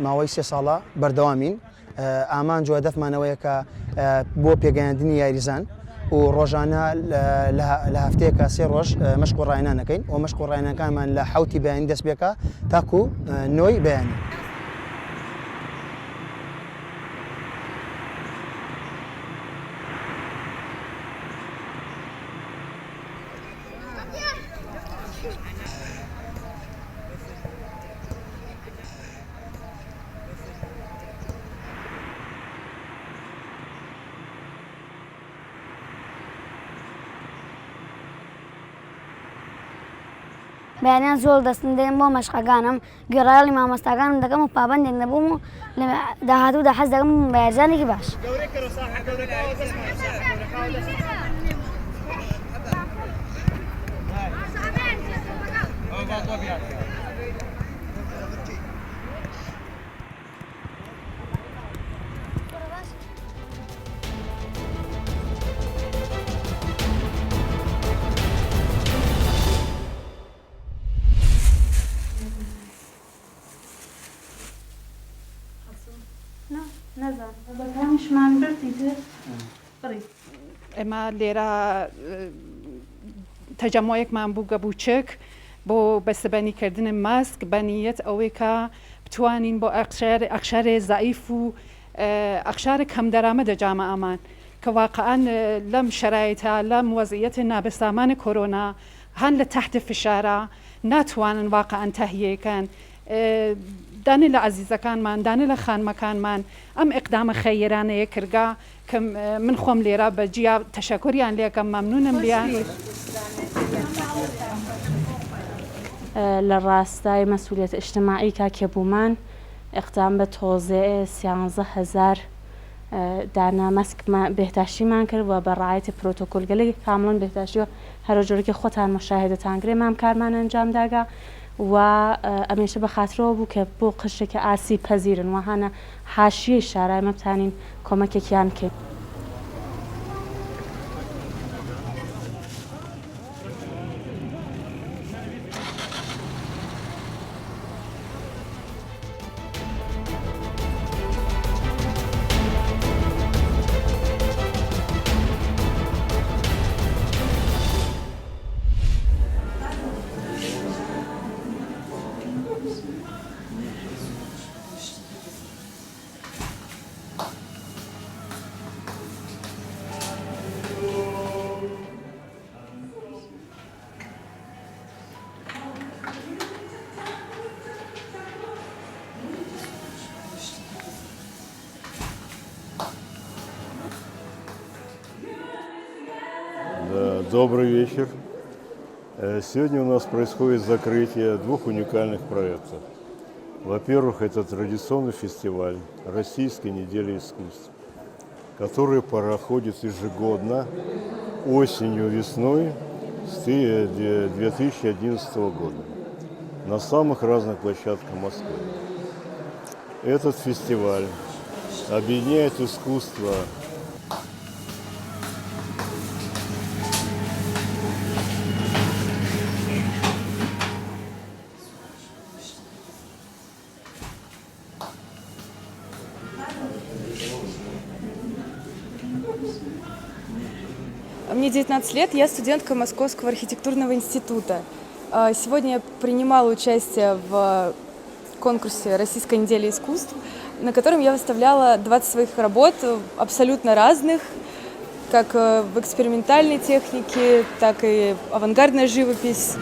ماوەی 3 ساڵە بەردەوامین ئامانج و هەدەفمانەوەیە کە بۆ پێگەیاندنی یاریزان و ڕۆژانە لە هەفتەیەکە 3 ڕۆژ مەشق و ڕاهێنان دەکەین و مەشق و ڕاهێنانەکانمان لە 7 بەیانی دەست پێکا تاکو 9 بەیانی. بەیانیان زۆر دەستن دێن بۆ مەشقەکانم گوێڕایەڵی مامۆستاکانم دەکەم و پابەندێک دەبووم و لە داهاتوودا حەز دەکەم بە یاریزانێکی باش. ئێمە لێرە تەجەمۆیەکمان بوو گەبووچک بۆ بەستەبەنیکردنی ماسک بەنیەت ئەوەی کە بتوانین بۆ ئەخشارێ زەعیف و ئەخشارە کەم دەرامەدە جامە ئامان کە واقعاً لەم شەرایطە لەم وەزعیەتە نابەسامانی کۆرۆنا هەن لە تحت فشارە ناتوانن واقعاً تەهیەکەن دانێ لە عەزیزەکانمان دانێ لە خانمەکانمان ئەم ئیقدامە خەیرانەیە کردگا کە من خۆم لێرە بەجیا تەشەکوریان لێکەم مەمنونم لیان. لە ڕاستای مەسئولیەت ئیجتیماعی کا کێبوومان ئیقدام بە تۆزێ 13,000 دانا مەسک بێهداشتیمان کرد و بە ڕعایەتی پرۆتۆکۆلگەلی کامڵن بێهداشتی و هەرە جۆرەی خۆتان مشاهدەتان کرێ مام کارمان ئەنجام داگا و ئەمێشە بە خاترەوە بوو کە بۆ قشتێکی ئاسی پەزیرن وهانە حاشیەی شارای مە بتانین کۆمەکێکیان بکەین. Добрый вечер. Сегодня у нас происходит закрытие 2 уникальных проектов. Во-первых, это традиционный фестиваль Российской недели искусств, который проходит ежегодно осенью, весной с 2011 года на самых разных площадках Москвы. Этот фестиваль объединяет искусство Мне 19 лет, я студентка Московского архитектурного института. Сегодня я принимала участие в конкурсе «Российская неделя искусств», на котором я выставляла 20 своих работ, абсолютно разных, как в экспериментальной технике, так и авангардная живопись.